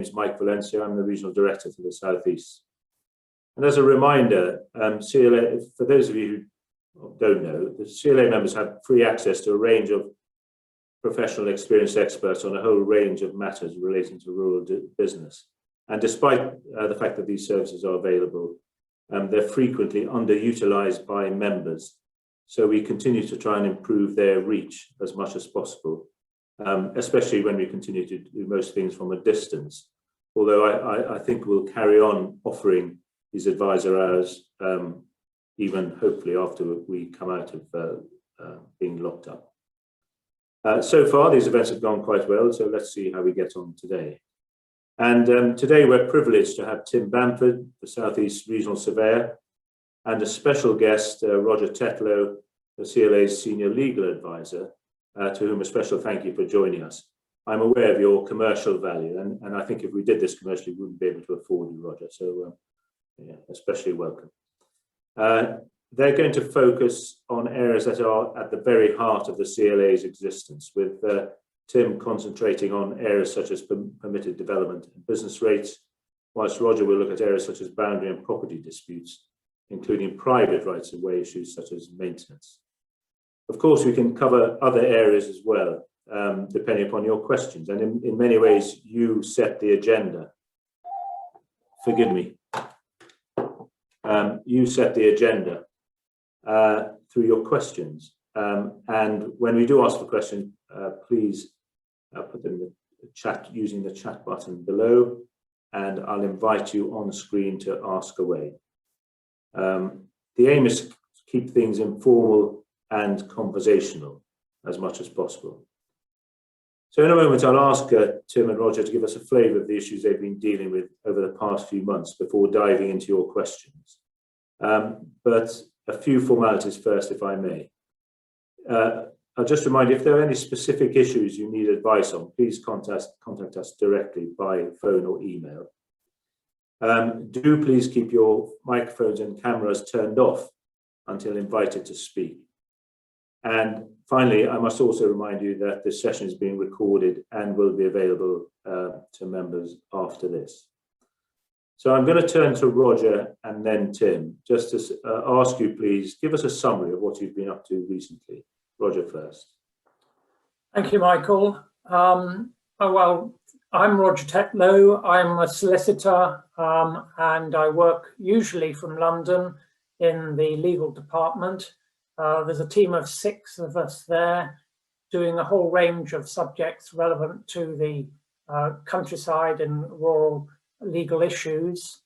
is Mike Valencia. I'm the Regional Director for the South East. And as a reminder, CLA, for those of you who don't know, the CLA members have free access to a range of professional experienced experts on a whole range of matters relating to rural business. And despite the fact that these services are available, they're frequently underutilised by members. So we continue to try and improve their reach as much as possible, especially when we continue to do most things from a distance. Although I think we'll carry on offering these advisor hours, even hopefully after we come out of being locked up. So far, these events have gone quite well, so let's see how we get on today. And today we're privileged to have Tim Bamford, the South East Regional Surveyor, and a special guest, Roger Tetlow, the CLA's Senior Legal Advisor, to whom a special thank you for joining us. I'm aware of your commercial value, and I think if we did this commercially, we wouldn't be able to afford you, Roger, so yeah, especially welcome. They're going to focus on areas that are at the very heart of the CLA's existence, with Tim concentrating on areas such as permitted development and business rates, whilst Roger will look at areas such as boundary and property disputes, including private rights of way issues such as maintenance. Of course, we can cover other areas as well, depending upon your questions. And in many ways, you set the agenda. Forgive me. You set the agenda through your questions. And when we do ask for questions, please put them in the chat using the chat button below, and I'll invite you on screen to ask away. The aim is to keep things informal and conversational as much as possible. So in a moment, I'll ask Tim and Roger to give us a flavour of the issues they've been dealing with over the past few months before diving into your questions. But a few formalities first, if I may. I'll just remind you, if there are any specific issues you need advice on, please contact us directly by phone or email. Do please keep your microphones and cameras turned off until invited to speak. And finally, I must also remind you that this session is being recorded and will be available to members after this. So I'm going to turn to Roger and then Tim, just to ask you, please, give us a summary of what you've been up to recently. Roger first. Thank you, Michael. Well, I'm Roger Tetlow. I'm a solicitor and I work usually from London in the legal department. There's a team of 6 of us there doing a whole range of subjects relevant to the countryside and rural legal issues.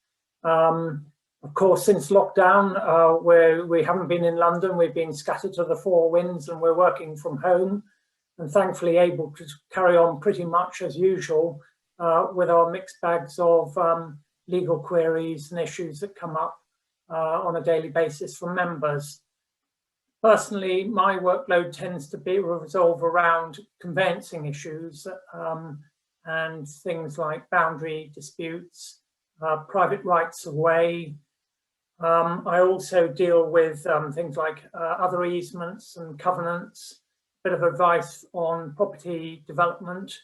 Of course, since lockdown, we haven't been in London. We've been scattered to the 4 winds and we're working from home and thankfully able to carry on pretty much as usual with our mixed bags of legal queries and issues that come up on a daily basis from members. Personally, my workload tends to be revolve around conveyancing issues and things like boundary disputes, private rights of way. I also deal with things like other easements and covenants, a bit of advice on property development,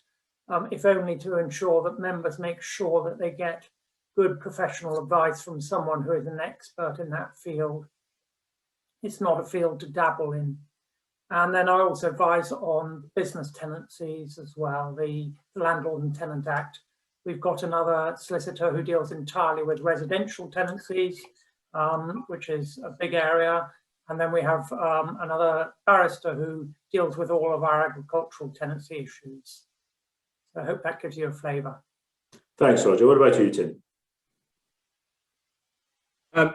if only to ensure that members make sure that they get good professional advice from someone who is an expert in that field. It's not a field to dabble in. And then I also advise on business tenancies as well, the Landlord and Tenant Act. We've got another solicitor who deals entirely with residential tenancies, which is a big area. And then we have another barrister who deals with all of our agricultural tenancy issues. So I hope that gives you a flavour. Thanks, Roger. What about you, Tim?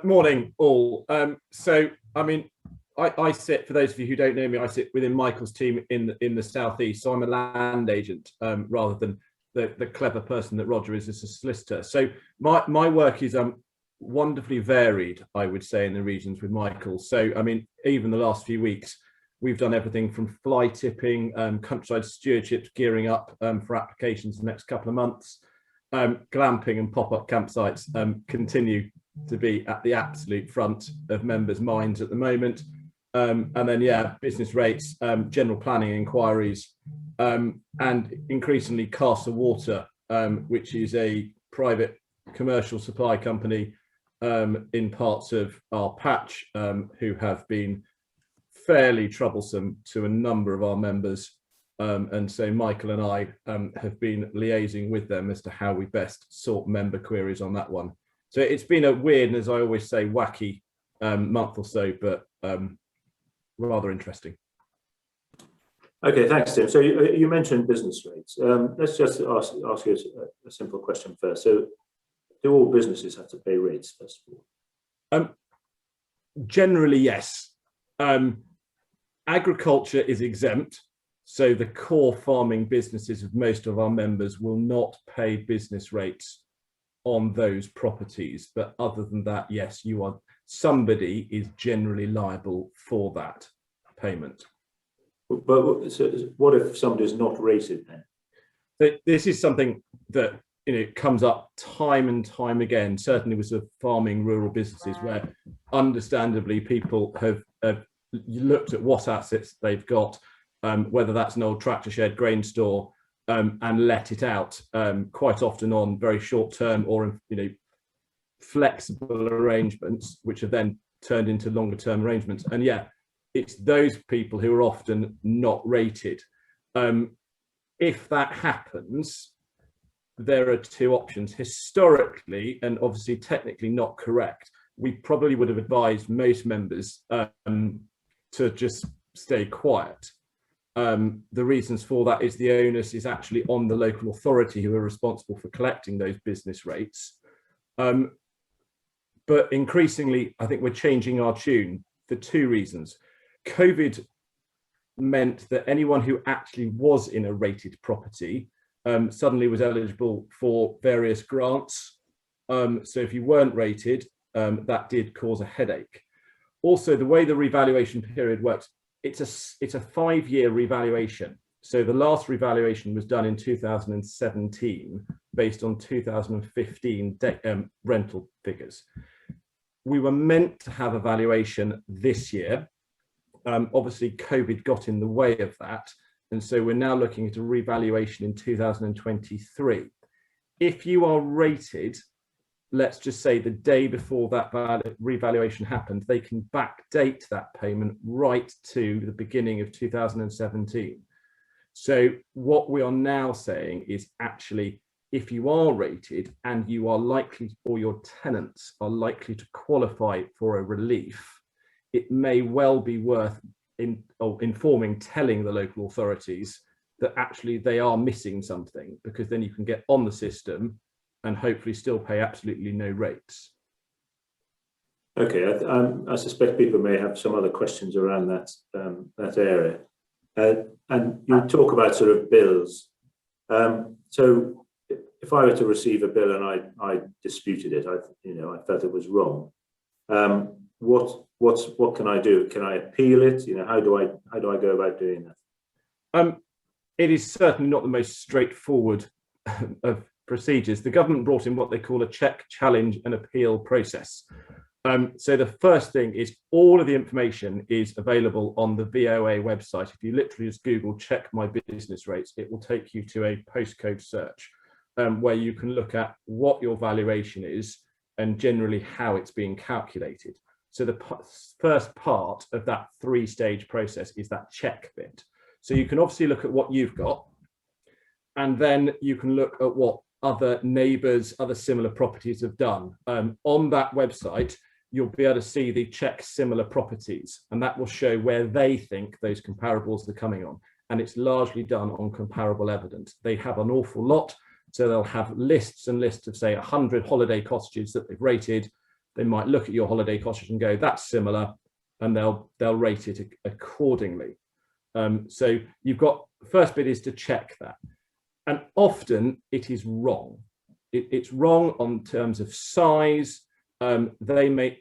Morning, all. So, I mean, I sit, for those of you who don't know me, I sit within Michael's team in the South East. So I'm a land agent rather than the clever person that Roger is as a solicitor. So my work is wonderfully varied, I would say, in the regions with Michael. So, I mean, even the last few weeks, we've done everything from fly tipping, countryside stewardship, gearing up for applications the next couple of months. Glamping and pop-up campsites continue to be at the absolute front of members' minds at the moment. And then, yeah, business rates, general planning inquiries, and increasingly costs of water which is a private commercial supply company in parts of our patch, who have been fairly troublesome to a number of our members. And so Michael and I have been liaising with them as to how we best sort member queries on that one. So it's been a weird, and as I always say, wacky month or so, but rather interesting. Okay, thanks, Tim. So you mentioned business rates. Let's just ask you a simple question first. So do all businesses have to pay rates, first of all? Generally, yes. Agriculture is exempt. So the core farming businesses of most of our members will not pay business rates on those properties. But other than that, yes, somebody is generally liable for that payment. But so what if somebody is not rated then? This is something that comes up time and time again, certainly with the farming rural businesses, where understandably people have looked at what assets they've got, whether that's an old tractor shed, grain store, and let it out, quite often on very short term or flexible arrangements, which have then turned into longer term arrangements. And yeah, it's those people who are often not rated. If that happens, there are two options. Historically, and obviously technically not correct, we probably would have advised most members to just stay quiet. The reasons for that is the onus is actually on the local authority who are responsible for collecting those business rates. But increasingly, I think we're changing our tune for two reasons. COVID meant that anyone who actually was in a rated property suddenly was eligible for various grants. So if you weren't rated, that did cause a headache. Also, the way the revaluation period works, it's a 5-year revaluation. So the last revaluation was done in 2017 based on 2015 rental figures. We were meant to have a valuation this year. Obviously, COVID got in the way of that. And so we're now looking at a revaluation in 2023. If you are rated, let's just say the day before that revaluation happened, they can backdate that payment right to the beginning of 2017. So what we are now saying is actually, if you are rated and you are likely, or your tenants are likely to qualify for a relief, it may well be worth telling the local authorities that actually they are missing something, because then you can get on the system and hopefully still pay absolutely no rates. Okay, I suspect people may have some other questions around that area. And you talk about sort of bills. So if I were to receive a bill and I disputed it, I felt it was wrong. What can I do? Can I appeal it? How do I go about doing that? It is certainly not the most straightforward of procedures. The government brought in what they call a check, challenge, and appeal process. So the first thing is all of the information is available on the VOA website. If you literally just Google check my business rates, it will take you to a postcode search where you can look at what your valuation is and generally how it's being calculated. So the first part of that 3-stage process is that check bit. So you can obviously look at what you've got, and then you can look at what other neighbours, other similar properties have done. On that website, you'll be able to see the check similar properties, and that will show where they think those comparables are coming on. And it's largely done on comparable evidence. They have an awful lot. So they'll have lists and lists of, say, 100 holiday cottages that they've rated. They might look at your holiday cottage and go, that's similar, and they'll rate it accordingly. So you've got, the first bit is to check that. And often it is wrong. It's wrong on terms of size. They may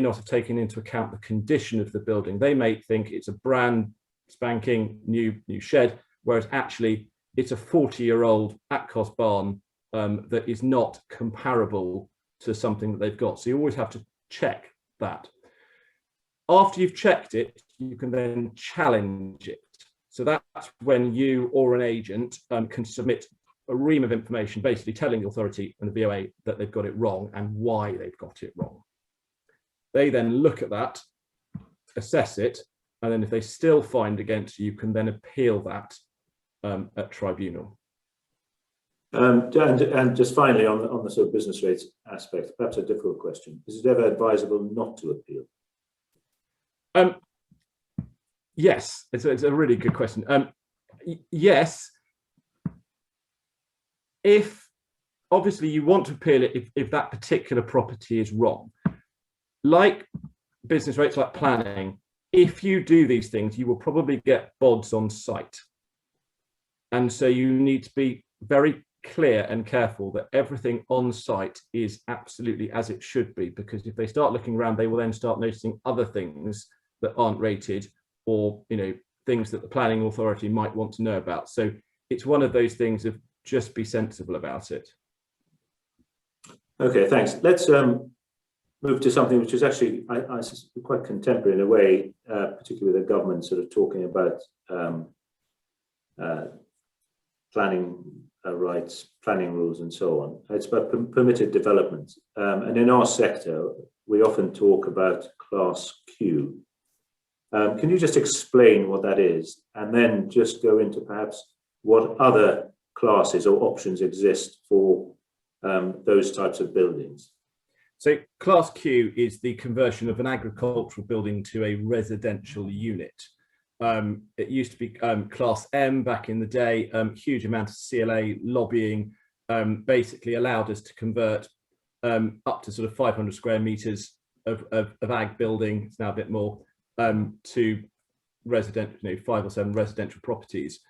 not have taken into account the condition of the building. They may think it's a brand spanking new shed, whereas actually it's a 40-year-old at-cost barn that is not comparable to something that they've got. So you always have to check that. After you've checked it, you can then challenge it. So that's when you or an agent can submit a ream of information basically telling the authority and the VOA that they've got it wrong and why they've got it wrong. They then look at that, assess it, and then if they still find against you, you can then appeal that at tribunal. And just finally on the sort of business rates aspect, perhaps a difficult question: is it ever advisable not to appeal? Yes, it's a really good question. Yes, if obviously you want to appeal it if that particular property is wrong. Like business rates, like planning, if you do these things, you will probably get bods on site. And so you need to be very clear and careful that everything on site is absolutely as it should be, because if they start looking around, they will then start noticing other things that aren't rated, or things that the planning authority might want to know about. So it's one of those things of just be sensible about it. Okay, thanks. Let's move to something which is actually I quite contemporary in a way, particularly with the government sort of talking about planning rights, planning rules, and so on. It's about permitted development, and in our sector, we often talk about Class Q. Can you just explain what that is, and then just go into perhaps what other classes or options exist for those types of buildings? So Class Q is the conversion of an agricultural building to a residential unit. It used to be Class M back in the day. Huge amount of CLA lobbying basically allowed us to convert up to sort of 500 square meters of ag building. It's now a bit more, to residential, 5 or 7 residential properties.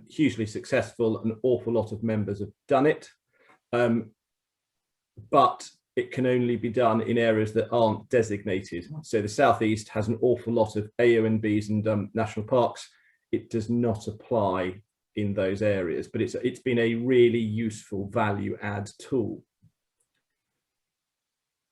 Hugely successful. An awful lot of members have done it, but it can only be done in areas that aren't designated. So the Southeast has an awful lot of AONBs and national parks. It does not apply in those areas, but it's been a really useful value add tool.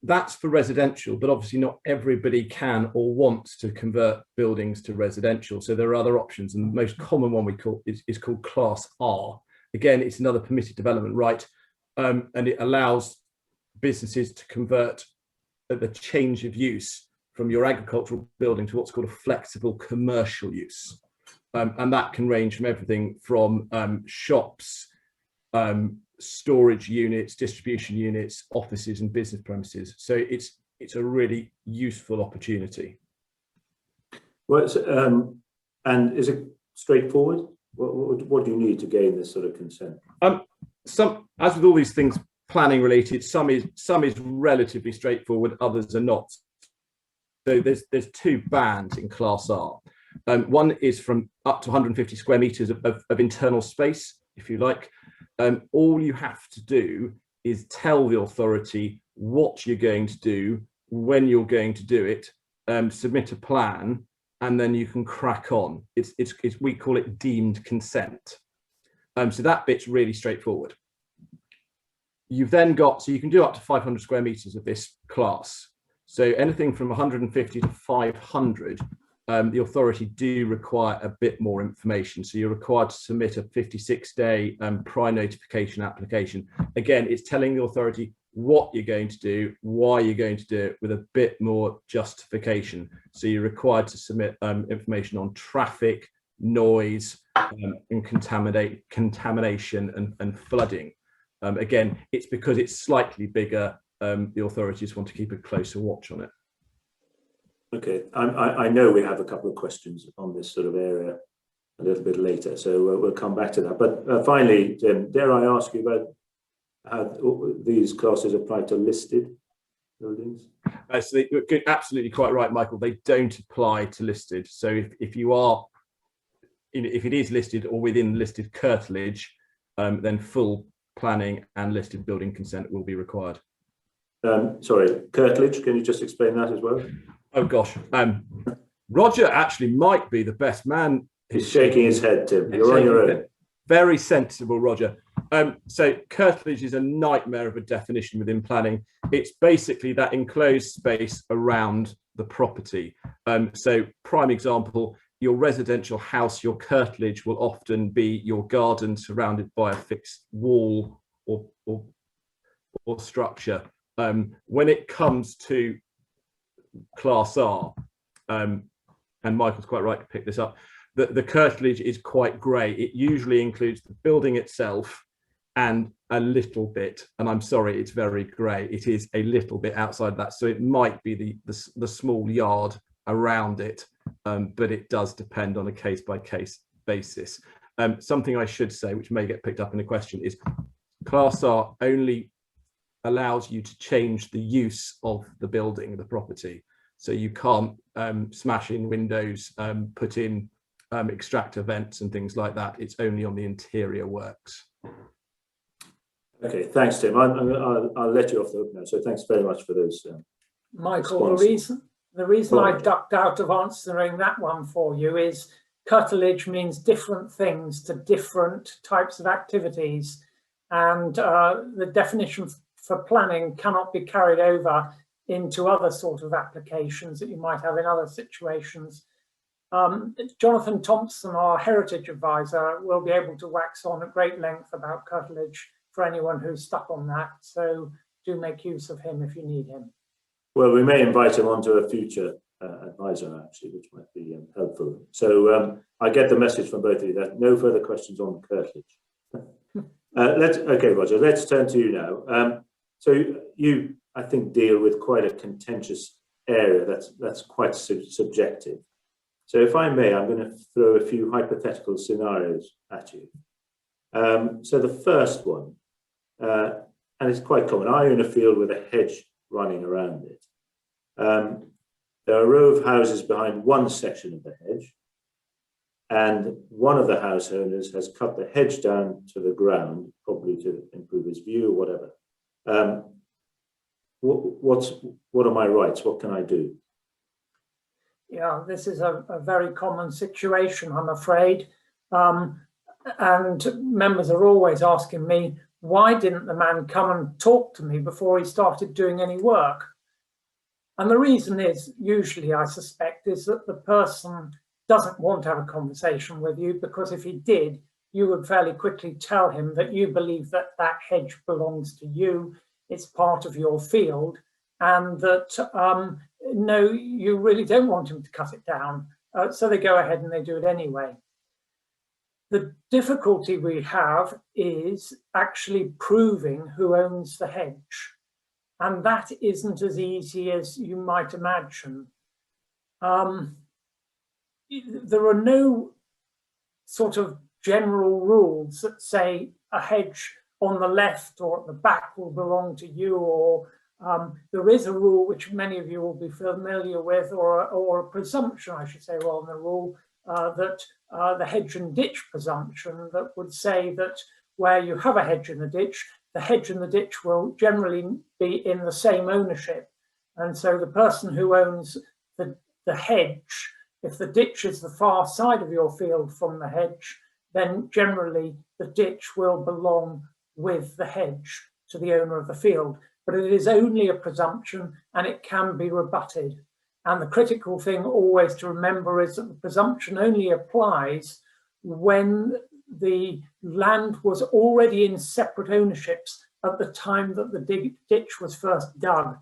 That's for residential, but obviously not everybody can or wants to convert buildings to residential. So there are other options, and the most common one we call is called Class R. Again, it's another permitted development right, and it allows businesses to convert the change of use from your agricultural building to what's called a flexible commercial use. And that can range from everything from shops, storage units, distribution units, offices and business premises. So it's a really useful opportunity. Well, and is it straightforward? What do you need to gain this sort of consent? As with all these things planning related, some is relatively straightforward, others are not. So there's 2 bands in Class R. One is from up to 150 square meters of internal space, if you like. All you have to do is tell the authority what you're going to do, when you're going to do it, submit a plan, and then you can crack on. We call it deemed consent. So that bit's really straightforward. You've then got, so you can do up to 500 square meters of this class. So anything from 150 to 500, the authority do require a bit more information. So you're required to submit a 56-day prior notification application. Again, it's telling the authority what you're going to do, why you're going to do it, with a bit more justification. So you're required to submit information on traffic, noise, and contamination and flooding. Again, it's because it's slightly bigger, the authorities want to keep a closer watch on it. Okay, I know we have a couple of questions on this sort of area a little bit later, so we'll come back to that. But finally, Jim, dare I ask you about how these classes apply to listed buildings? So you're absolutely quite right, Michael. They don't apply to listed. So if you are, if it is listed or within listed curtilage, then full planning and listed building consent will be required. Sorry, curtilage, can you just explain that as well? Oh gosh, Roger actually might be the best man. He's shaking his head, Tim. You're on your own. Very sensible, Roger. So curtilage is a nightmare of a definition within planning. It's basically that enclosed space around the property. So prime example, your residential house, your curtilage will often be your garden surrounded by a fixed wall or structure. When it comes to Class R, and Michael's quite right to pick this up, the curtilage is quite grey. It usually includes the building itself and a little bit, and I'm sorry, it's very grey. It is a little bit outside that, so it might be the small yard around it, but it does depend on a case-by-case basis. Something I should say, which may get picked up in a question, is Class R only allows you to change the use of the building, the property. So you can't smash in windows, put in extractor vents and things like that. It's only on the interior works. Okay, thanks, Tim. I'll let you off the hook now. So thanks very much for those. Michael, responses. the reason I ducked out of answering that one for you is curtilage means different things to different types of activities, and the definition for planning cannot be carried over into other sort of applications that you might have in other situations. Jonathan Thompson, our heritage advisor, will be able to wax on at great length about curtilage for anyone who's stuck on that. So do make use of him if you need him. Well, we may invite him onto a future advisor, actually, which might be helpful. So I get the message from both of you that no further questions on curtilage. Okay, Roger, let's turn to you now. So you, I think, deal with quite a contentious area that's quite subjective. So if I may, I'm going to throw a few hypothetical scenarios at you. So the first one, and it's quite common, I own a field with a hedge running around it. There are a row of houses behind one section of the hedge, and one of the house owners has cut the hedge down to the ground, probably to improve his view or whatever. What are my rights? What can I do? Yeah, this is a very common situation, I'm afraid. And members are always asking me, why didn't the man come and talk to me before he started doing any work? And the reason is, usually I suspect, is that the person doesn't want to have a conversation with you, because if he did, you would fairly quickly tell him that you believe that that hedge belongs to you, it's part of your field, and that no, you really don't want him to cut it down. So they go ahead and they do it anyway. The difficulty we have is actually proving who owns the hedge. And that isn't as easy as you might imagine. There are no sort of general rules that say a hedge on the left or at the back will belong to you, or there is a rule which many of you will be familiar with, or a presumption, I should say, rather than a rule, that the hedge and ditch presumption, that would say that where you have a hedge in the ditch, the hedge and the ditch will generally be in the same ownership. And so the person who owns the hedge, if the ditch is the far side of your field from the hedge, then generally the ditch will belong with the hedge to the owner of the field. But it is only a presumption and it can be rebutted. And the critical thing always to remember is that the presumption only applies when the land was already in separate ownerships at the time that the ditch was first dug.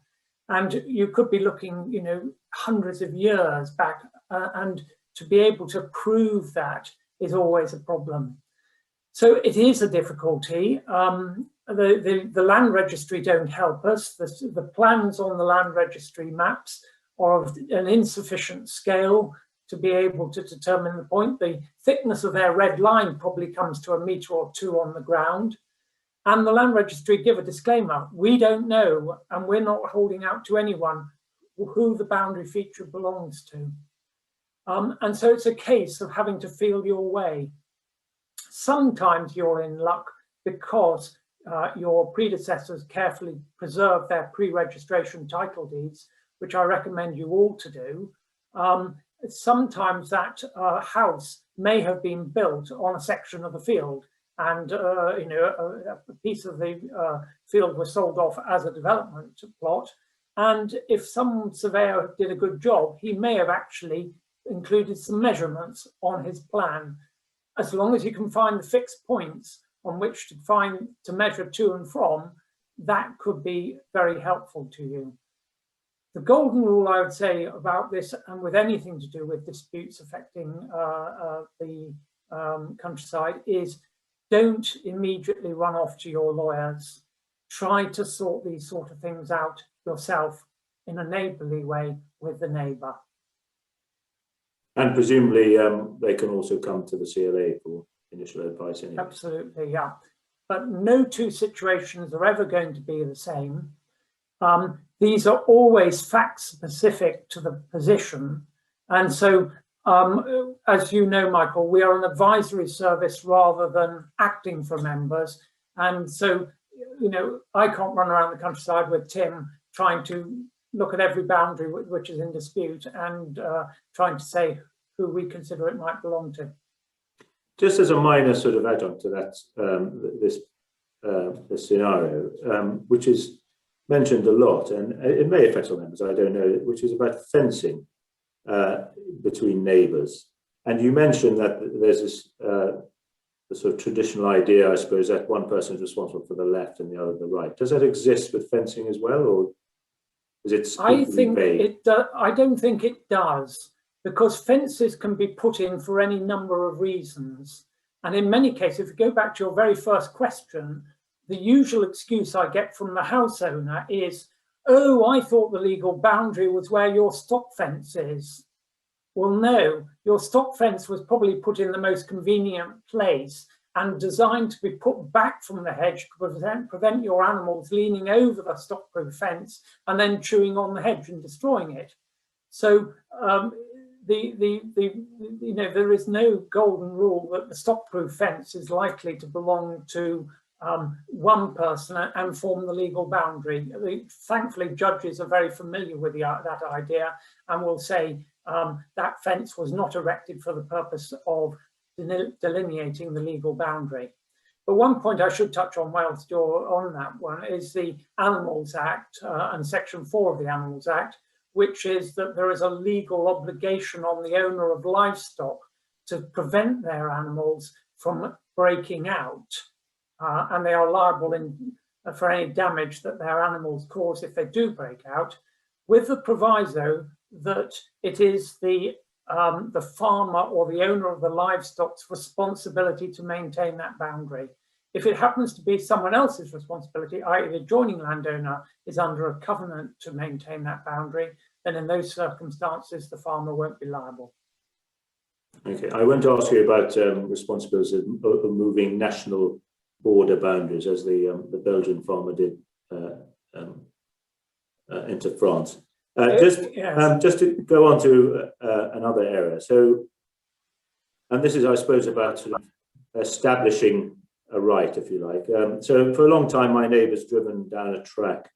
And you could be looking, hundreds of years back, and to be able to prove that is always a problem. So it is a difficulty. The land registry don't help us. The plans on the land registry maps are of an insufficient scale to be able to determine the point. The thickness of their red line probably comes to 1 metre or 2 on the ground. And the land registry give a disclaimer. We don't know, and we're not holding out to anyone who the boundary feature belongs to. And so it's a case of having to feel your way. Sometimes you're in luck because your predecessors carefully preserved their pre-registration title deeds, which I recommend you all to do. Sometimes that house may have been built on a section of the field, and a piece of the field was sold off as a development plot. And if some surveyor did a good job, he may have actually included some measurements on his plan. As long as you can find the fixed points on which to measure to and from, that could be very helpful to you. The golden rule, I would say, about this, and with anything to do with disputes affecting the countryside, is don't immediately run off to your lawyers. Try to sort these sort of things out yourself in a neighbourly way with the neighbour. And presumably they can also come to the CLA for initial advice anyway. Absolutely, yeah. But no two situations are ever going to be the same. These are always fact specific to the position. And so, as you know, Michael, we are an advisory service rather than acting for members. And so, you know, I can't run around the countryside with Tim trying to look at every boundary which is in dispute and trying to say who we consider it might belong to. Just as a minor sort of adjunct to that, this scenario, which is mentioned a lot, and it may affect some members, I don't know, which is about fencing between neighbours. And you mentioned that there's this the sort of traditional idea, I suppose, that one person is responsible for the left and the other the right. Does that exist with fencing as well, or is it? I think it. I don't think it does, because fences can be put in for any number of reasons. And in many cases, if you go back to your very first question, the usual excuse I get from the house owner is, oh, I thought the legal boundary was where your stock fence is. Well, no, your stock fence was probably put in the most convenient place and designed to be put back from the hedge to prevent your animals leaning over the stock-proof fence and then chewing on the hedge and destroying it. So you know, there is no golden rule that the stock-proof fence is likely to belong to one person and form the legal boundary. Thankfully, judges are very familiar with that idea and will say that fence was not erected for the purpose of delineating the legal boundary. But one point I should touch on whilst you're on that one is the Animals Act and Section 4 of the Animals Act, which is that there is a legal obligation on the owner of livestock to prevent their animals from breaking out. And they are liable for any damage that their animals cause if they do break out, with the proviso that it is the farmer or the owner of the livestock's responsibility to maintain that boundary. If it happens to be someone else's responsibility, i.e. the adjoining landowner is under a covenant to maintain that boundary, then in those circumstances, the farmer won't be liable. Okay, I want to ask you about responsibilities of moving national border boundaries, as the Belgian farmer did into France. Just to go on to another area. So, and this is, I suppose, about sort of establishing a right, if you like. So for a long time, my neighbour's driven down a track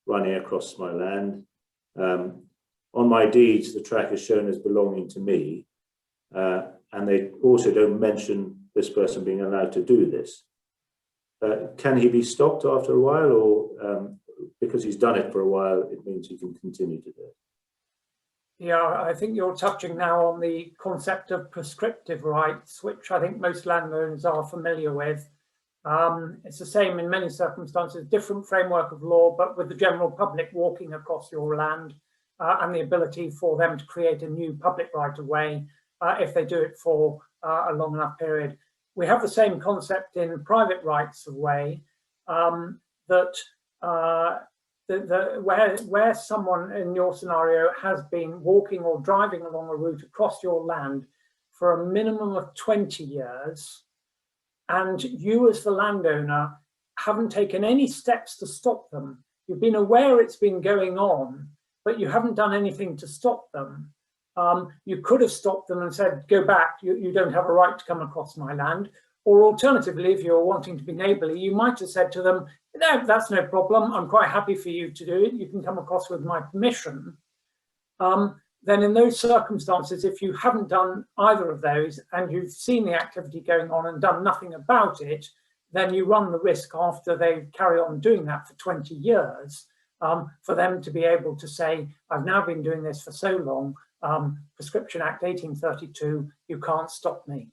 running across my land. On my deeds, the track is shown as belonging to me. And they also don't mention this person being allowed to do this. Can he be stopped after a while, or because he's done it for a while, it means he can continue to do it? Yeah, I think you're touching now on the concept of prescriptive rights, which I think most landowners are familiar with. It's the same in many circumstances, different framework of law, but with the general public walking across your land and the ability for them to create a new public right of way if they do it for a long enough period. We have the same concept in private rights of way, that where someone in your scenario has been walking or driving along a route across your land for a minimum of 20 years, and you as the landowner haven't taken any steps to stop them. You've been aware it's been going on, but you haven't done anything to stop them. You could have stopped them and said, go back, you don't have a right to come across my land. Or alternatively, if you're wanting to be neighbourly, you might have said to them, no, that's no problem, I'm quite happy for you to do it, you can come across with my permission. Then in those circumstances, if you haven't done either of those and you've seen the activity going on and done nothing about it, then you run the risk after they carry on doing that for 20 years, for them to be able to say, I've now been doing this for so long, Prescription Act 1832, you can't stop me.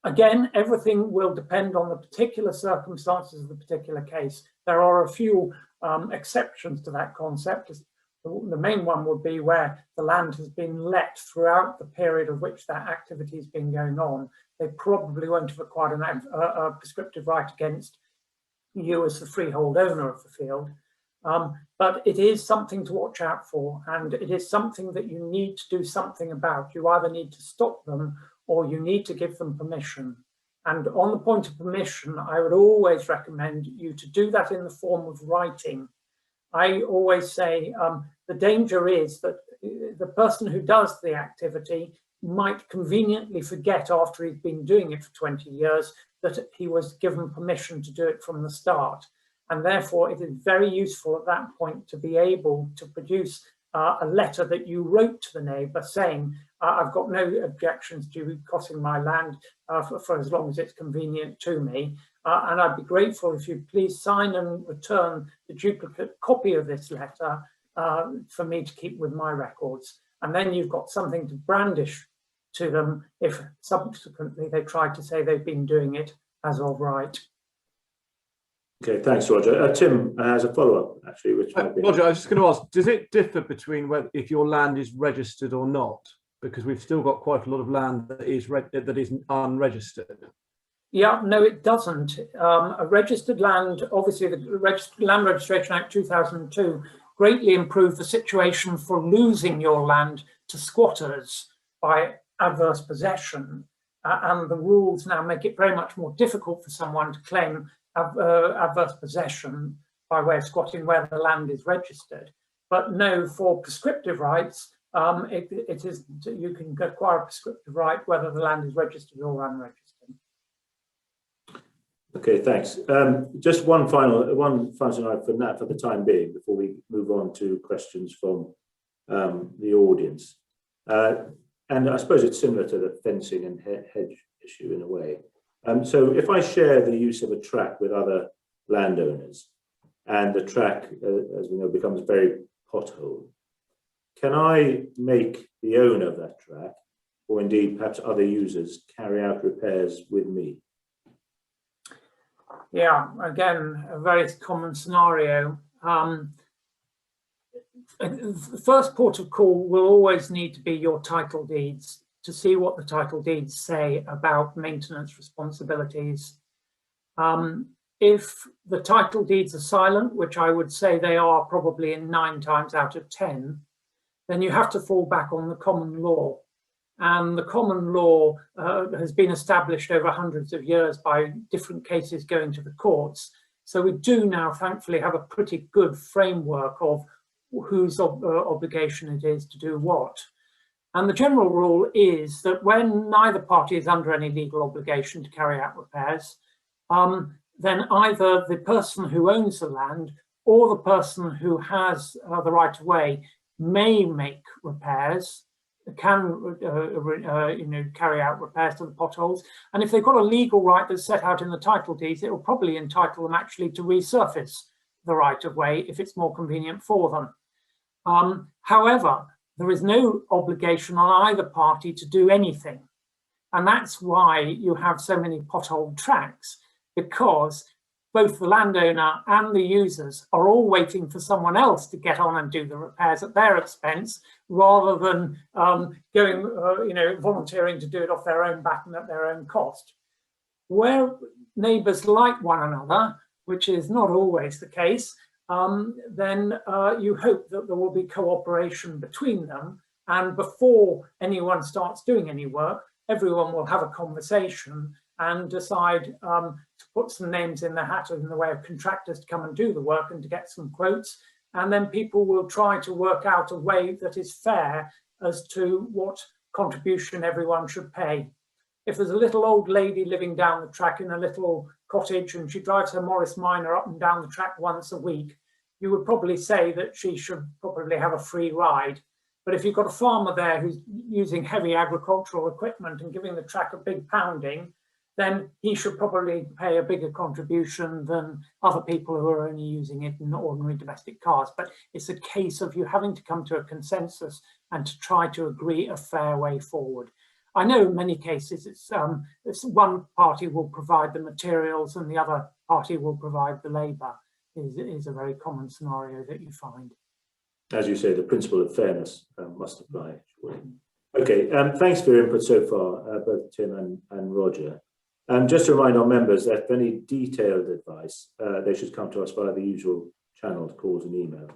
Again, everything will depend on the particular circumstances of the particular case. There are a few exceptions to that concept. The main one would be where the land has been let throughout the period of which that activity has been going on. They probably won't have acquired a prescriptive right against you as the freehold owner of the field. But it is something to watch out for, and it is something that you need to do something about. You either need to stop them or you need to give them permission. And on the point of permission, I would always recommend you to do that in the form of writing. I always say the danger is that the person who does the activity might conveniently forget after he's been doing it for 20 years that he was given permission to do it from the start. And therefore, it is very useful at that point to be able to produce a letter that you wrote to the neighbour saying, I've got no objections to you crossing my land for as long as it's convenient to me. And I'd be grateful if you'd please sign and return the duplicate copy of this letter for me to keep with my records. And then you've got something to brandish to them if subsequently they try to say they've been doing it as of right. Okay, thanks, Roger. Tim has a follow-up, actually. Which Roger, I was just going to ask, does it differ between whether if your land is registered or not? Because we've still got quite a lot of land that is unregistered. Yeah, no, it doesn't. A registered land, obviously the Land Registration Act 2002 greatly improved the situation for losing your land to squatters by adverse possession. And the rules now make it very much more difficult for someone to claim adverse possession by way of squatting where the land is registered. But no, for prescriptive rights, it is, you can acquire a prescriptive right whether the land is registered or unregistered. Okay, thanks. Just one final slide for the time being before we move on to questions from the audience. And I suppose it's similar to the fencing and hedge issue in a way. So if I share the use of a track with other landowners and the track, as we know, becomes very pothole, can I make the owner of that track, or indeed perhaps other users, carry out repairs with me? Yeah, again, a very common scenario. The first port of call will always need to be your title deeds to see what the title deeds say about maintenance responsibilities. If the title deeds are silent, which I would say they are probably in 9 times out of 10, then you have to fall back on the common law. And the common law has been established over hundreds of years by different cases going to the courts. So we do now, thankfully, have a pretty good framework of whose obligation it is to do what. And the general rule is that when neither party is under any legal obligation to carry out repairs, then either the person who owns the land or the person who has the right of way may make repairs, can carry out repairs to the potholes. And if they've got a legal right that's set out in the title deeds, it will probably entitle them actually to resurface the right of way if it's more convenient for them. However, there is no obligation on either party to do anything. And that's why you have so many pothole tracks, because both the landowner and the users are all waiting for someone else to get on and do the repairs at their expense, rather than volunteering to do it off their own back and at their own cost. Where neighbours like one another, which is not always the case, then you hope that there will be cooperation between them, and before anyone starts doing any work, everyone will have a conversation and decide to put some names in the hat in the way of contractors to come and do the work and to get some quotes, and then people will try to work out a way that is fair as to what contribution everyone should pay. If there's a little old lady living down the track in a little cottage and she drives her Morris Minor up and down the track once a week, you would probably say that she should probably have a free ride. But if you've got a farmer there who's using heavy agricultural equipment and giving the track a big pounding, then he should probably pay a bigger contribution than other people who are only using it in ordinary domestic cars. But it's a case of you having to come to a consensus and to try to agree a fair way forward. I know in many cases it's one party will provide the materials and the other party will provide the labour is a very common scenario that you find. As you say, the principle of fairness must apply. Surely. Okay, thanks for your input so far, both Tim and Roger. Just to remind our members that for any detailed advice, they should come to us via the usual channels, calls and email.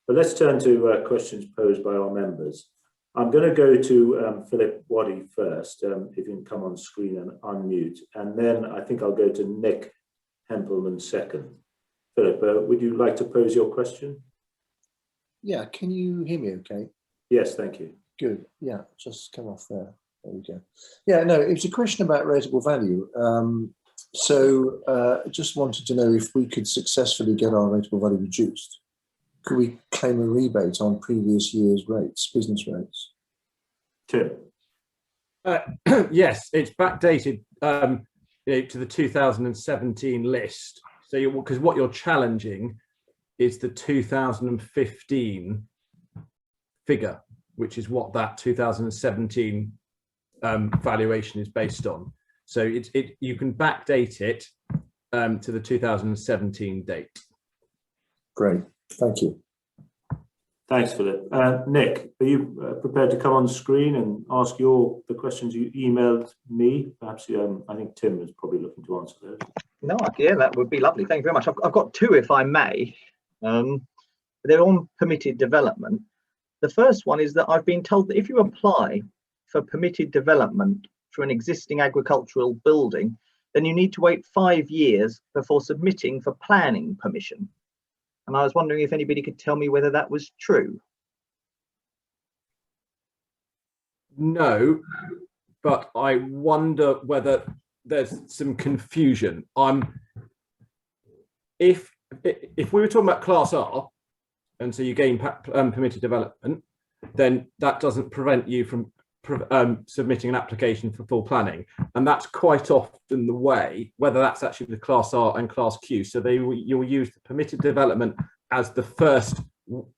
But let's turn to questions posed by our members. I'm going to go to Philip Waddy first, if you can come on screen and unmute, and then I think I'll go to Nick Hempelman second. Philip, would you like to pose your question? Yeah, can you hear me okay? Yes, thank you. Good, yeah, just come off there. There we go. Yeah, no, it was a question about rateable value. Just wanted to know if we could successfully get our rateable value reduced. Could we claim a rebate on previous year's rates, business rates? Tim. Yes, it's backdated to the 2017 list. So, because what you're challenging is the 2015 figure, which is what that 2017 valuation is based on. So you can backdate it to the 2017 date. Great, thank you. Thanks, Philip. Nick, are you prepared to come on screen and ask the questions you emailed me? Perhaps I think Tim is probably looking to answer those. No, yeah, that would be lovely. Thank you very much. I've got two, if I may. They're on permitted development. The first one is that I've been told that if you apply for permitted development for an existing agricultural building, then you need to wait 5 years before submitting for planning permission. And I was wondering if anybody could tell me whether that was true. No, but I wonder whether there's some confusion. If we were talking about Class R, and so you gain permitted development, then that doesn't prevent you from submitting an application for full planning, and that's quite often the way, whether that's actually the Class R and Class Q. So you'll use the permitted development as the first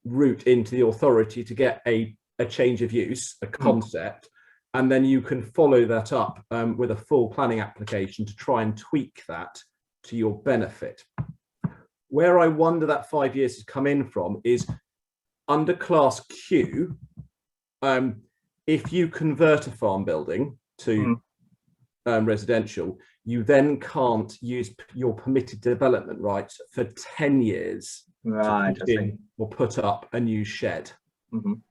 route into the authority to get a change of use, a concept, and then you can follow that up with a full planning application to try and tweak that to your benefit. Where I wonder that 5 years has come in from is under Class Q, if you convert a farm building to residential, you then can't use your permitted development rights for 10 years Right, to put in or put up a new shed.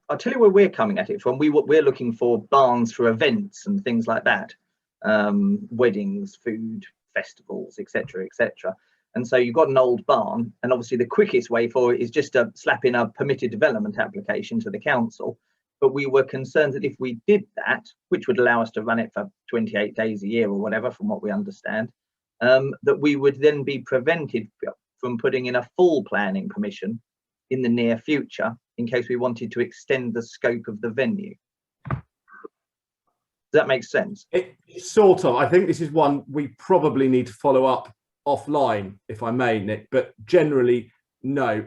I'll tell you where we're coming at it from. We're looking for barns for events and things like that, weddings, food, festivals, etc., etc. And so you've got an old barn, and obviously the quickest way for it is just to slap in a permitted development application to the council. But we were concerned that if we did that, which would allow us to run it for 28 days a year or whatever, from what we understand, that we would then be prevented from putting in a full planning permission in the near future in case we wanted to extend the scope of the venue. Does that make sense? It sort of. I think this is one we probably need to follow up offline, if I may, Nick. But generally, no.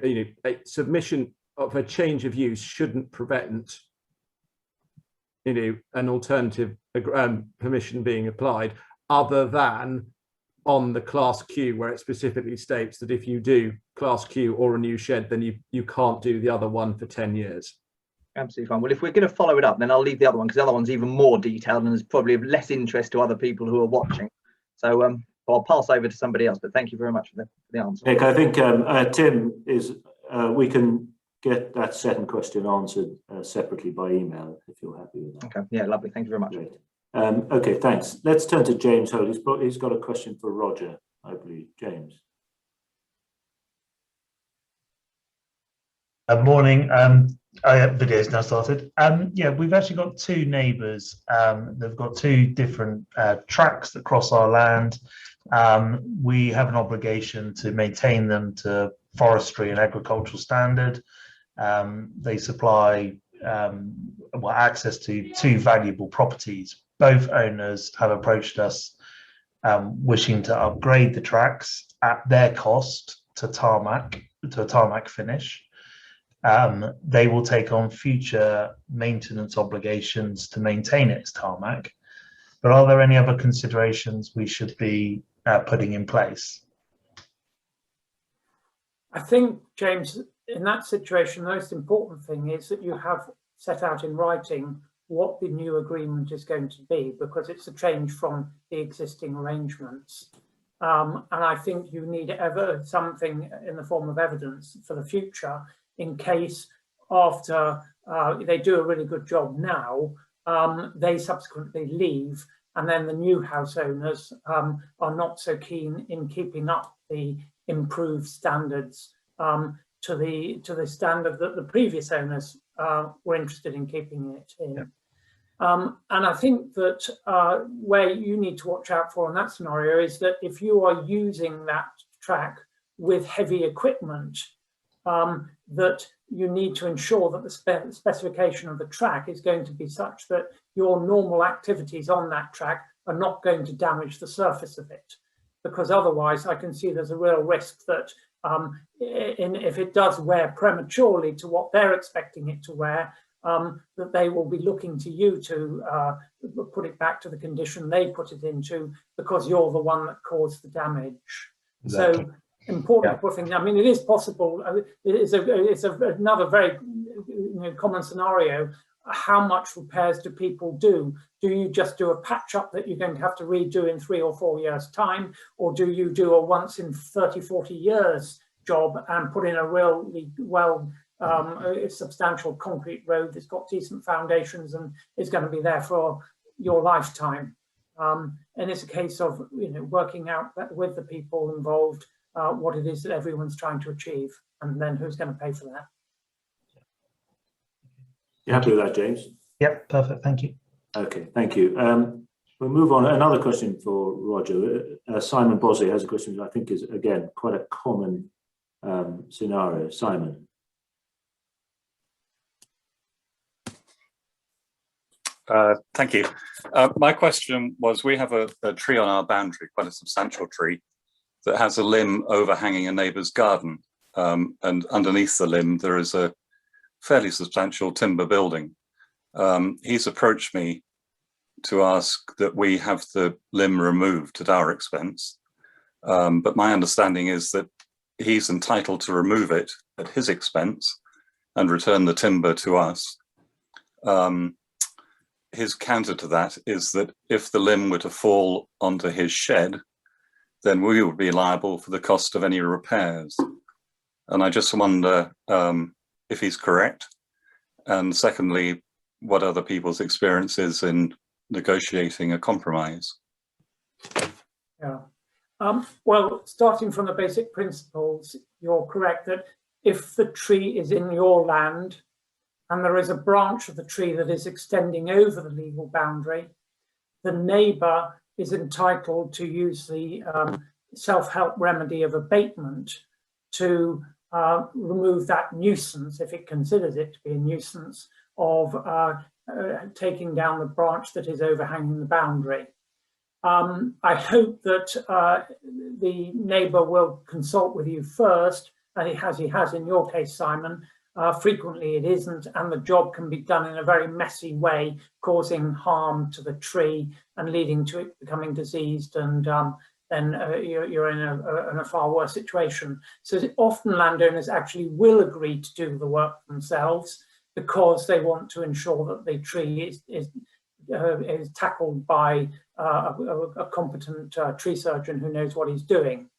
A submission of a change of use shouldn't prevent an alternative permission being applied, other than on the Class Q, where it specifically states that if you do Class Q or a new shed, then you can't do the other one for 10 years. Absolutely fine. Well, if we're going to follow it up, then I'll leave the other one, because the other one's even more detailed and is probably of less interest to other people who are watching. So I'll pass over to somebody else, but thank you very much for the answer. Nick, I think Tim we can get that second question answered separately by email, if you're happy with that. Okay, yeah, lovely. Thank you very much. Great. Okay, thanks. Let's turn to James Hole. He's got a question for Roger, I believe. James. Morning. Video's now started. Yeah, we've actually got two neighbours. They've got two different tracks that cross our land. We have an obligation to maintain them to forestry and agricultural standard. They supply access to two valuable properties. Both owners have approached us wishing to upgrade the tracks at their cost to a tarmac finish, they will take on future maintenance obligations to maintain its tarmac. But are there any other considerations we should be putting in place? I think, James, in that situation, the most important thing is that you have set out in writing what the new agreement is going to be, because it's a change from the existing arrangements. And I think you need something in the form of evidence for the future, in case after they do a really good job now, they subsequently leave, and then the new house owners are not so keen in keeping up the improved standards to the standard that the previous owners were interested in keeping it in. Yeah. And I think that where you need to watch out for in that scenario is that if you are using that track with heavy equipment, that you need to ensure that the specification of the track is going to be such that your normal activities on that track are not going to damage the surface of it. Because otherwise I can see there's a real risk that if it does wear prematurely to what they're expecting it to wear, that they will be looking to you to put it back to the condition they put it into, because you're the one that caused the damage. Exactly. So important thing. I mean, it is possible. It's another very common scenario. How much repairs do people do? Do you just do a patch up that you're going to have to redo in 3 or 4 years time? Or do you do a once in 30, 40 years job and put in a really substantial concrete road that's got decent foundations and is going to be there for your lifetime? And it's a case of working out with the people involved what it is that everyone's trying to achieve, and then who's going to pay for that. You happy with that, James? Yep, perfect. Thank you. Okay, thank you. We'll move on. Another question for Roger. Simon Bosley has a question that I think is, again, quite a common scenario. Simon. Thank you. My question was, we have a tree on our boundary, quite a substantial tree, that has a limb overhanging a neighbour's garden. And underneath the limb, there is a fairly substantial timber building. He's approached me to ask that we have the limb removed at our expense. But my understanding is that he's entitled to remove it at his expense and return the timber to us. His counter to that is that if the limb were to fall onto his shed, then we would be liable for the cost of any repairs. And I just wonder if he's correct. And secondly, what other people's experience is in negotiating a compromise. Yeah. Well, starting from the basic principles, you're correct that if the tree is in your land and there is a branch of the tree that is extending over the legal boundary, the neighbour is entitled to use the self-help remedy of abatement to remove that nuisance, if it considers it to be a nuisance, of taking down the branch that is overhanging the boundary. I hope that the neighbour will consult with you first, and he has in your case, Simon. Frequently it isn't, and the job can be done in a very messy way, causing harm to the tree and leading to it becoming diseased, and then you're in a far worse situation. So often landowners actually will agree to do the work themselves because they want to ensure that the tree is tackled by a competent tree surgeon who knows what he's doing.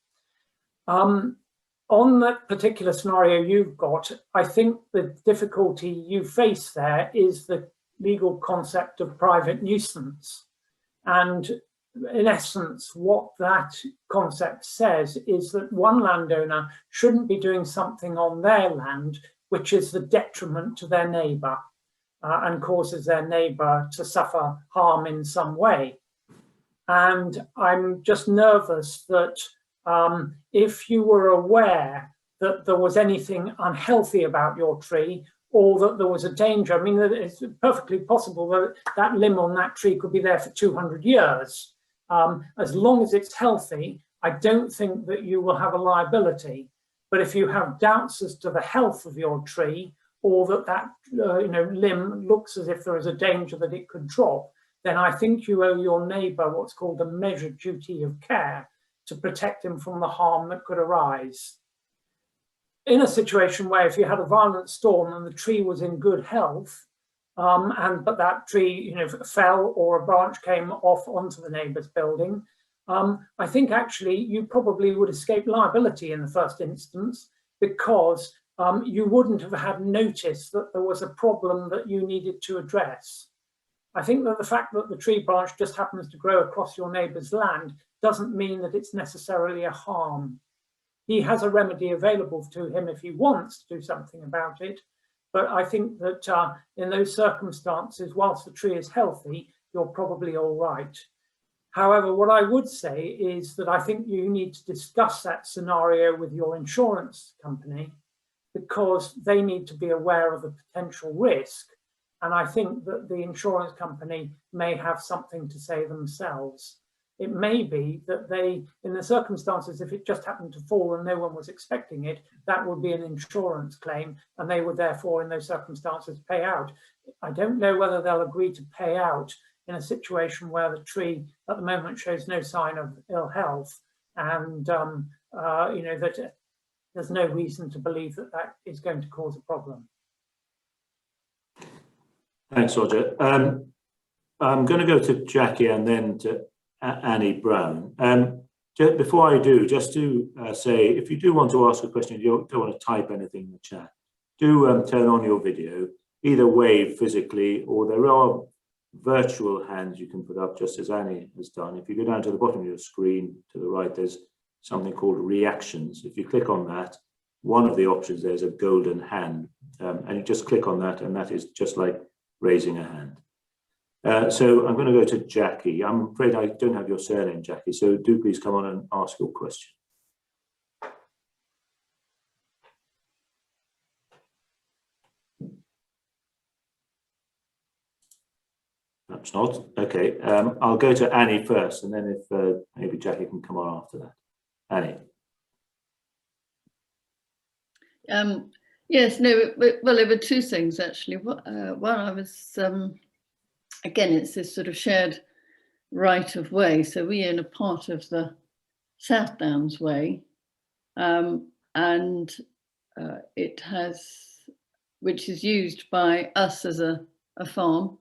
On that particular scenario you've got, I think the difficulty you face there is the legal concept of private nuisance. And in essence, what that concept says is that one landowner shouldn't be doing something on their land which is the detriment to their neighbour and causes their neighbour to suffer harm in some way. And I'm just nervous that if you were aware that there was anything unhealthy about your tree, or that there was a danger, I mean, it's perfectly possible that that limb on that tree could be there for 200 years. As long as it's healthy, I don't think that you will have a liability. But if you have doubts as to the health of your tree, or that limb looks as if there is a danger that it could drop, then I think you owe your neighbour what's called a measured duty of care to protect him from the harm that could arise. In a situation where if you had a violent storm and the tree was in good health, but that tree fell or a branch came off onto the neighbour's building, I think actually you probably would escape liability in the first instance, because you wouldn't have had notice that there was a problem that you needed to address. I think that the fact that the tree branch just happens to grow across your neighbour's land doesn't mean that it's necessarily a harm. He has a remedy available to him if he wants to do something about it. But I think that in those circumstances, whilst the tree is healthy, you're probably all right. However, what I would say is that I think you need to discuss that scenario with your insurance company, because they need to be aware of the potential risk. And I think that the insurance company may have something to say themselves. It may be that they, in the circumstances, if it just happened to fall and no one was expecting it, that would be an insurance claim, and they would therefore, in those circumstances, pay out. I don't know whether they'll agree to pay out in a situation where the tree at the moment shows no sign of ill health, and that there's no reason to believe that that is going to cause a problem. Thanks, Roger. I'm going to go to Jackie and then to Annie Brown. Before I do, just to say, if you do want to ask a question, you don't want to type anything in the chat, do turn on your video, either wave physically, or there are virtual hands you can put up, just as Annie has done. If you go down to the bottom of your screen to the right, there's something called reactions. If you click on that, one of the options there's a golden hand, and you just click on that, and that is just like raising a hand. So I'm going to go to Jackie. I'm afraid I don't have your surname, Jackie, so do please come on and ask your question. Perhaps not. Okay, I'll go to Annie first, and then if maybe Jackie can come on after that. Annie. Yes, no, well, there were two things actually. One, I was, again, it's this sort of shared right of way. So we own a part of the South Downs Way, and it has, which is used by us as a farm,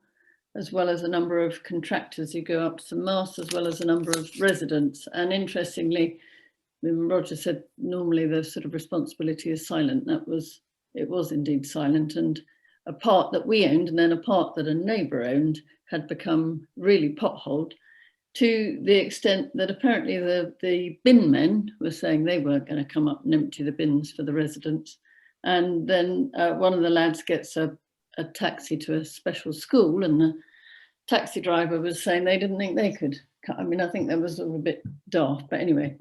as well as a number of contractors who go up to St Mast, as well as a number of residents. And interestingly, Roger said normally the sort of responsibility is silent. It was indeed silent, and a part that we owned and then a part that a neighbour owned had become really potholed, to the extent that apparently the bin men were saying they weren't going to come up and empty the bins for the residents. And then one of the lads gets a taxi to a special school, and the taxi driver was saying they didn't think they could. I mean, I think that was a bit daft, but anyway,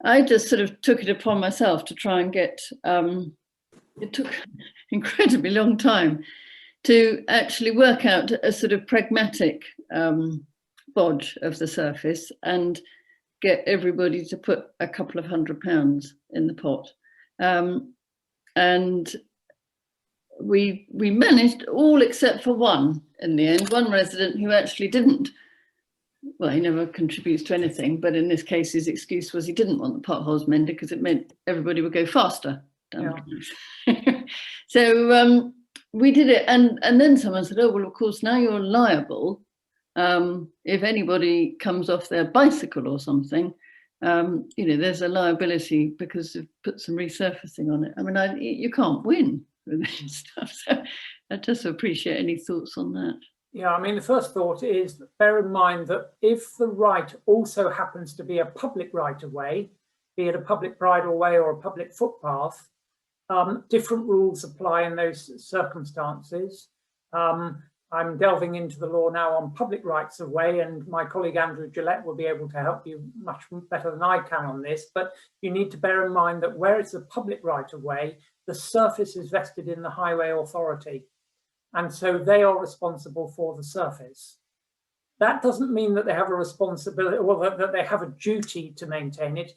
I just sort of took it upon myself to try and get, it took an incredibly long time to actually work out a sort of pragmatic bodge of the surface and get everybody to put a couple of £100 in the pot. And we managed all except for one in the end, one resident who actually didn't. Well, he never contributes to anything, but in this case, his excuse was he didn't want the potholes mended because it meant everybody would go faster. Yeah. So we did it, and then someone said, oh, well, of course, now you're liable. If anybody comes off their bicycle or something, there's a liability because they've put some resurfacing on it. I mean, you can't win with this stuff. So I just appreciate any thoughts on that. Yeah, I mean, the first thought is bear in mind that if the right also happens to be a public right of way, be it a public bridle way or a public footpath, different rules apply in those circumstances. I'm delving into the law now on public rights of way, and my colleague Andrew Gillette will be able to help you much better than I can on this, but you need to bear in mind that where it's a public right of way, the surface is vested in the highway authority. And so they are responsible for the surface. That doesn't mean that they have a responsibility, or that they have a duty to maintain it.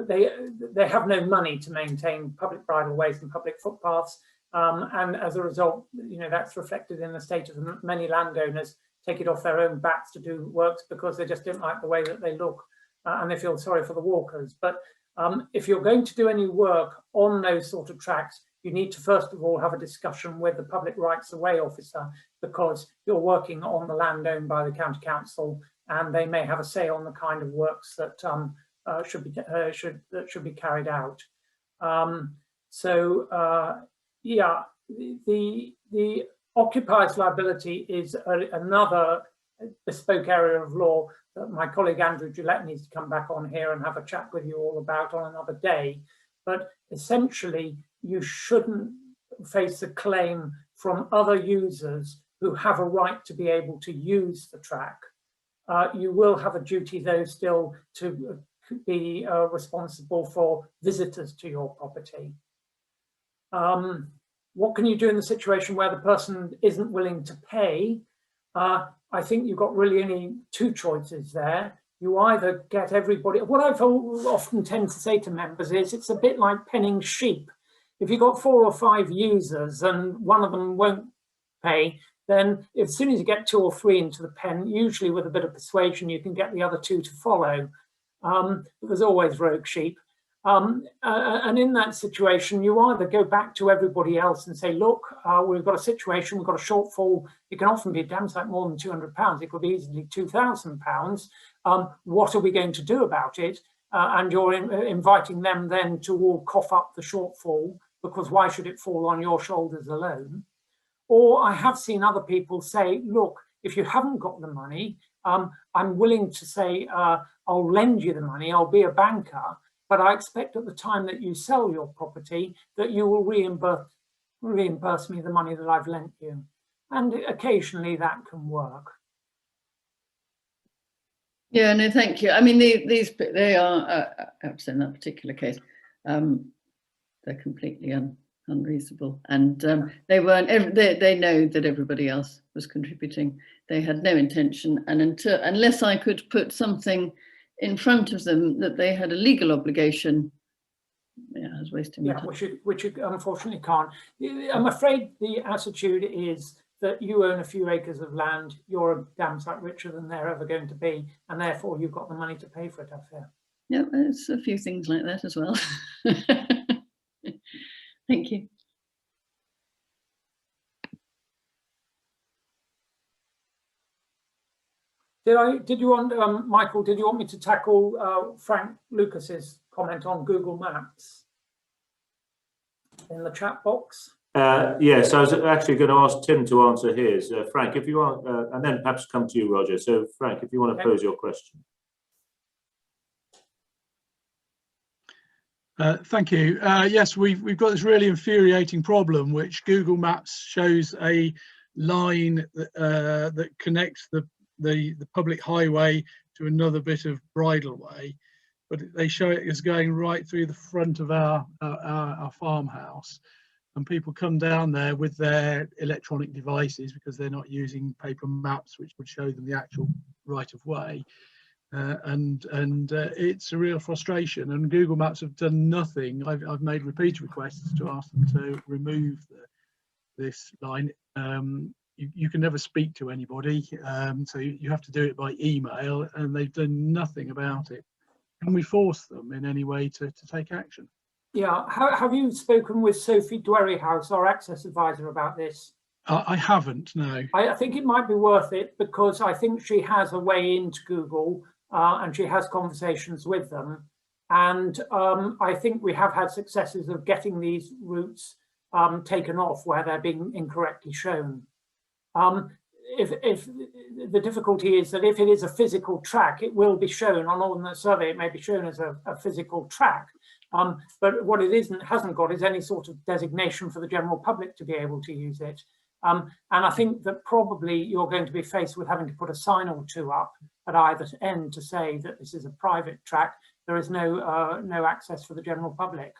They have no money to maintain public bridleways and public footpaths, and as a result, that's reflected in the status of many landowners take it off their own backs to do works because they just don't like the way that they look, and they feel sorry for the walkers. But if you're going to do any work on those sort of tracks, you need to first of all have a discussion with the public rights of way officer, because you're working on the land owned by the county council, and they may have a say on the kind of works that should be carried out. Yeah, the occupiers liability is another bespoke area of law that my colleague Andrew Gillette needs to come back on here and have a chat with you all about on another day. But essentially, you shouldn't face a claim from other users who have a right to be able to use the track. You will have a duty, though, still to be responsible for visitors to your property. What can you do in the situation where the person isn't willing to pay? I think you've got really only two choices there. You either get everybody, what I've often tend to say to members is it's a bit like penning sheep. If you've got 4 or 5 users and one of them won't pay, then as soon as you get 2 or 3 into the pen, usually with a bit of persuasion, you can get the other 2 to follow. There's always rogue sheep. And in that situation, you either go back to everybody else and say, look, we've got a situation, we've got a shortfall. It can often be a damn sight more than £200. It could be easily £2,000. What are we going to do about it? And you're inviting them then to all cough up the shortfall, because why should it fall on your shoulders alone? Or I have seen other people say, look, if you haven't got the money, I'm willing to say, I'll lend you the money, I'll be a banker, but I expect at the time that you sell your property that you will reimburse me the money that I've lent you. And occasionally that can work. Yeah, no, thank you. I mean, they are, in that particular case, they're completely unreasonable, and they weren't. They know that everybody else was contributing. They had no intention, and unless I could put something in front of them that they had a legal obligation, yeah, I was wasting my time. Which you unfortunately can't. I'm afraid the attitude is that you own a few acres of land, you're a damn sight richer than they're ever going to be, and therefore you've got the money to pay for it, I fear. Yeah, there's a few things like that as well. Thank you. Did you want, Michael, did you want me to tackle Frank Lucas's comment on Google Maps in the chat box? Yes, I was actually going to ask Tim to answer his. Frank, if you want, and then perhaps come to you, Roger. So Frank, if you want to pose your question. Thank you. Yes, we've got this really infuriating problem, which Google Maps shows a line that connects the public highway to another bit of bridleway, but they show it as going right through the front of our farmhouse, and people come down there with their electronic devices because they're not using paper maps, which would show them the actual right of way. And it's a real frustration, and Google Maps have done nothing. I've made repeated requests to ask them to remove this line. You can never speak to anybody, so you have to do it by email, and they've done nothing about it. Can we force them in any way to take action? Yeah, have you spoken with Sophie Dwerryhouse, our access advisor, about this? I haven't, no. I think it might be worth it, because I think she has a way into Google, and she has conversations with them. And I think we have had successes of getting these routes taken off where they're being incorrectly shown. If the difficulty is that if it is a physical track, it will be shown on the survey, it may be shown as a physical track. But what it hasn't got is any sort of designation for the general public to be able to use it. And I think that probably you're going to be faced with having to put a sign or two up at either end to say that this is a private track. There is no access for the general public.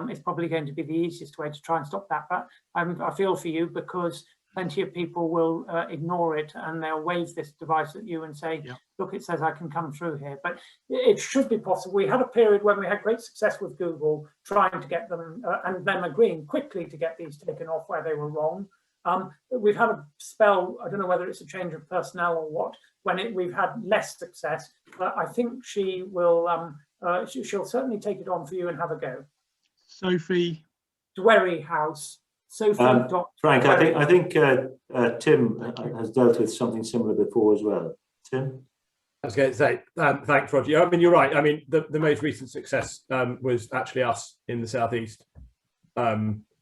It's probably going to be the easiest way to try and stop that. But I feel for you, because plenty of people will ignore it and they'll wave this device at you and say, look, it says I can come through here. But it should be possible. We had a period when we had great success with Google trying to get them and them agreeing quickly to get these taken off where they were wrong. We've had a spell, I don't know whether it's a change of personnel or what, when we've had less success, but I think she will, she'll certainly take it on for you and have a go. Sophie. Dwery House. Sophie. Frank, I think Tim has dealt with something similar before as well. Tim? I was going to say, thanks, Roger. I mean, you're right. I mean, the most recent success was actually us in the southeast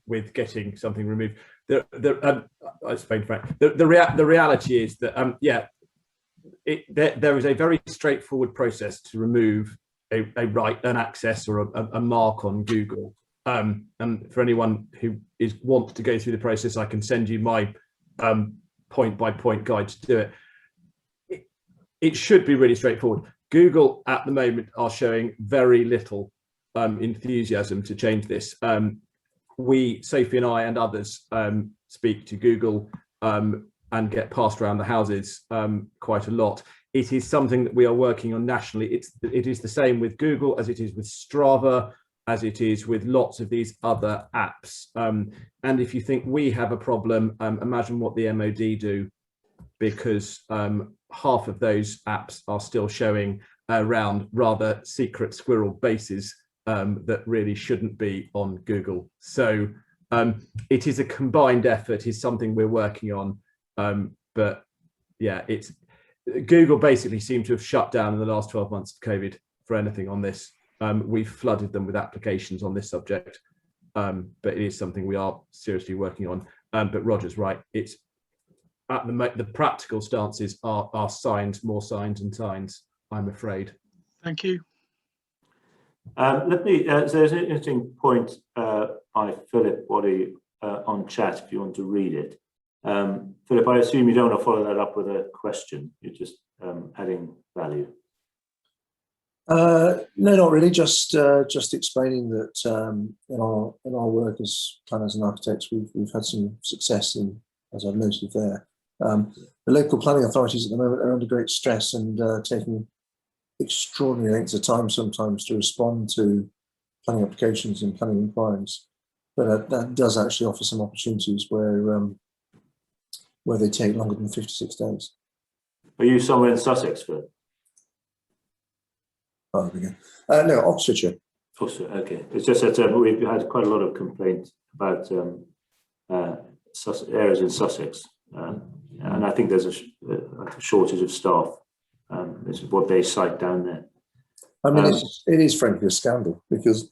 with getting something removed. I explained to Frank. The reality is that there is a very straightforward process to remove an access or a mark on Google. And for anyone who wants to go through the process, I can send you my point-by-point guide to do it. It should be really straightforward. Google at the moment are showing very little enthusiasm to change this. Sophie and I and others speak to Google and get passed around the houses quite a lot. It is something that we are working on nationally. It is the same with Google as it is with Strava, as it is with lots of these other apps. And if you think we have a problem, imagine what the MOD do, because half of those apps are still showing around rather secret squirrel bases that really shouldn't be on Google. So it is a combined effort, is something we're working on. But yeah, Google basically seemed to have shut down in the last 12 months of COVID for anything on this. We've flooded them with applications on this subject, but it is something we are seriously working on. But Roger's right. It's at the practical stances are signs, more signs and signs, I'm afraid. Thank you. So there's an interesting point by Philip Waddy on chat, if you want to read it. Philip, I assume you don't want to follow that up with a question. You're just adding value. No, not really. Just explaining that in our work as planners and architects, we've had some success in, as I've noted there. The local planning authorities at the moment are under great stress and taking extraordinary lengths of time sometimes to respond to planning applications and planning inquiries. But that does actually offer some opportunities where they take longer than 56 days. Are you somewhere in Sussex, Philip? Oh, no, Oxfordshire. Oxford, okay. It's just that we've had quite a lot of complaints about areas in Sussex, and I think there's a shortage of staff. This is what they cite down there. I mean, it is frankly a scandal because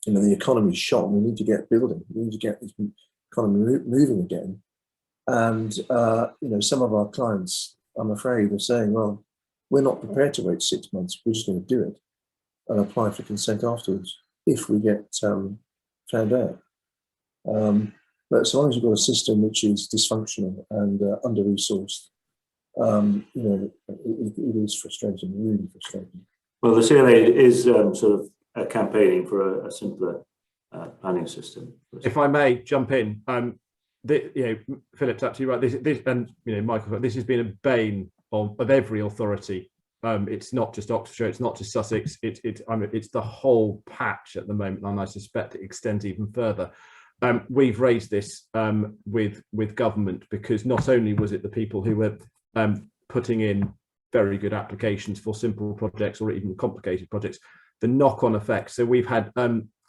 the economy's shot. We need to get building. We need to get the economy moving again. And some of our clients, I'm afraid, are saying, well, we're not prepared to wait 6 months. We're just going to do it and apply for consent afterwards if we get found out. But so long as you've got a system which is dysfunctional and under-resourced, it is frustrating, really frustrating. Well, the CLA is sort of campaigning for a simpler planning system. If I may jump in, Philip's absolutely right. This and Michael, this has been a bane of every authority. It's not just Oxfordshire, it's not just Sussex. It's the whole patch at the moment, and I suspect it extends even further. We've raised this with government because not only was it the people who were putting in very good applications for simple projects or even complicated projects, the knock-on effects. So we've had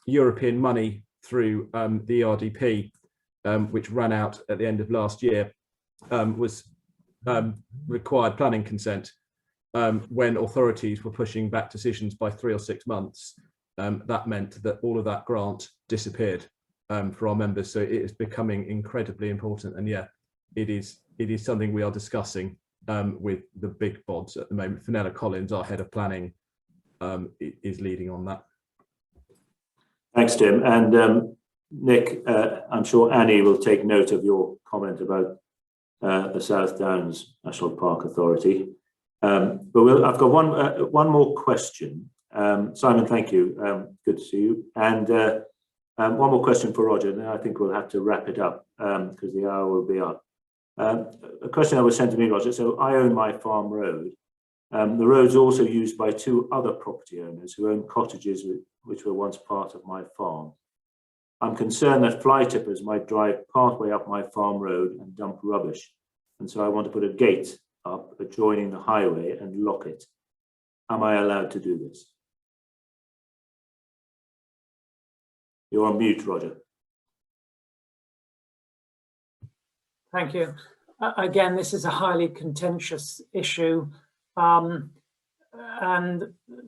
European money through the ERDP, which ran out at the end of last year, was required planning consent when authorities were pushing back decisions by 3 or 6 months. That meant that all of that grant disappeared for our members. So it is becoming incredibly important. And yeah, it is something we are discussing with the big bods at the moment. Fenella Collins, our head of planning, is leading on that. Thanks, Tim. And Nick, I'm sure Annie will take note of your comment about the South Downs National Park Authority. But I've got one more question. Simon, thank you. Good to see you. And One more question for Roger, and then I think we'll have to wrap it up because the hour will be up. A question that was sent to me, Roger. So I own my farm road. The road's also used by 2 other property owners who own cottages which were once part of my farm. I'm concerned that fly tippers might drive partway up my farm road and dump rubbish. And so I want to put a gate up adjoining the highway and lock it. Am I allowed to do this? You're on mute, Roger. Thank you. Again, this is a highly contentious issue. And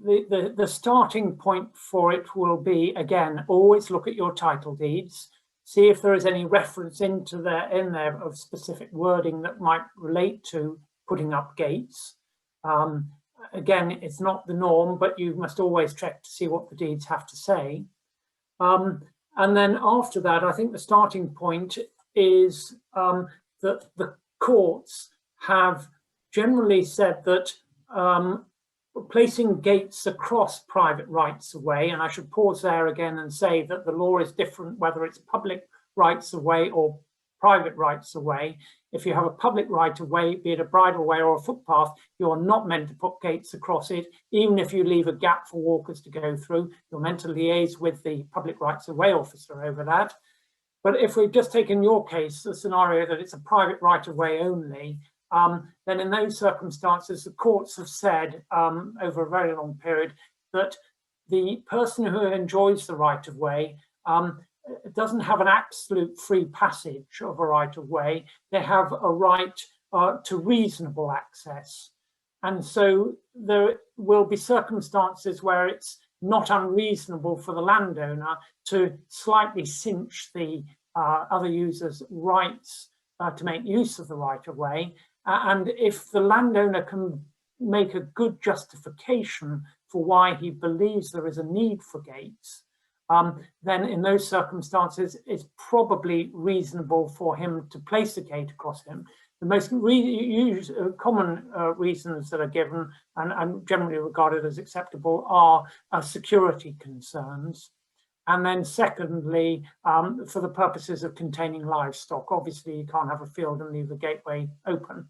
the starting point for it will be, again, always look at your title deeds, see if there is any reference in there of specific wording that might relate to putting up gates. Again, it's not the norm, but you must always check to see what the deeds have to say. And then after that, I think the starting point is that the courts have generally said that placing gates across private rights of way, and I should pause there again and say that the law is different whether it's public rights of way or private rights of way. If you have a public right of way, be it a bridle way or a footpath, you are not meant to put gates across it. Even if you leave a gap for walkers to go through, you're meant to liaise with the public rights of way officer over that. But if we've just taken your case, the scenario that it's a private right of way only, then in those circumstances, the courts have said over a very long period that the person who enjoys the right of way doesn't have an absolute free passage of a right of way. They have a right to reasonable access. And so there will be circumstances where it's not unreasonable for the landowner to slightly cinch the other user's rights to make use of the right of way. And if the landowner can make a good justification for why he believes there is a need for gates, then in those circumstances, it's probably reasonable for him to place a gate across him. The most common reasons that are given and generally regarded as acceptable are security concerns. And then secondly, for the purposes of containing livestock, obviously you can't have a field and leave the gateway open.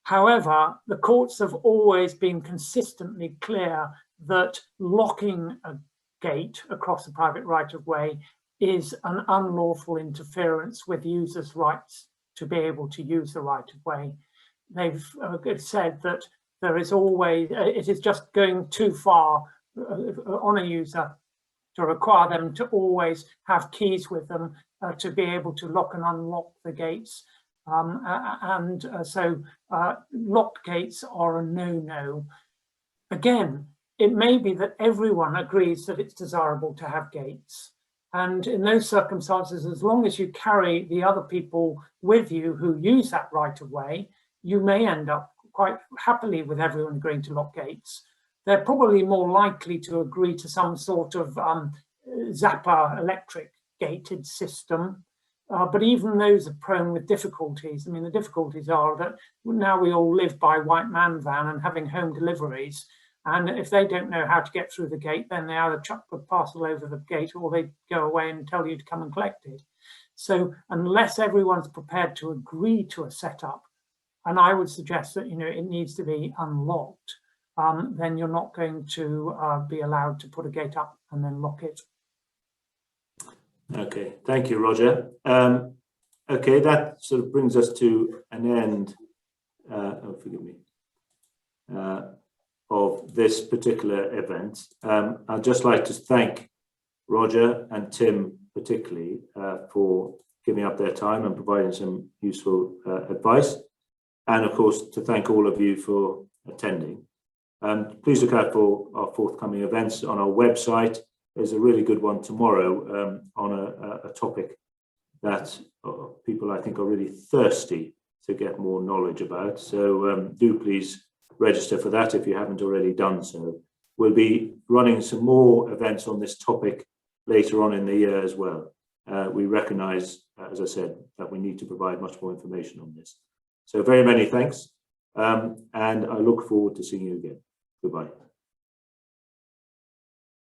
However, the courts have always been consistently clear that locking a gate across a private right of way is an unlawful interference with users' rights to be able to use the right of way. They've said that there is always, it is just going too far on a user to require them to always have keys with them to be able to lock and unlock the gates. So locked gates are a no-no. Again, it may be that everyone agrees that it's desirable to have gates. And in those circumstances, as long as you carry the other people with you who use that right of way, you may end up quite happily with everyone agreeing to lock gates. They're probably more likely to agree to some sort of Zappa electric gated system. But even those are prone with difficulties. I mean, the difficulties are that now we all live by white man van and having home deliveries. And if they don't know how to get through the gate, then they either chuck the parcel over the gate or they go away and tell you to come and collect it. So unless everyone's prepared to agree to a setup, and I would suggest that, you know, it needs to be unlocked, then you're not going to be allowed to put a gate up and then lock it. Okay, thank you, Roger. Okay, that sort of brings us to an end, of this particular event. I'd just like to thank Roger and Tim particularly for giving up their time and providing some useful advice. And of course, to thank all of you for attending. Please look out for our forthcoming events on our website. There's a really good one tomorrow on a topic that people I think are really thirsty to get more knowledge about. So do please register for that if you haven't already done so. We'll be running some more events on this topic later on in the year as well. We recognise, as I said, that we need to provide much more information on this. So very many thanks, and I look forward to seeing you again. Goodbye.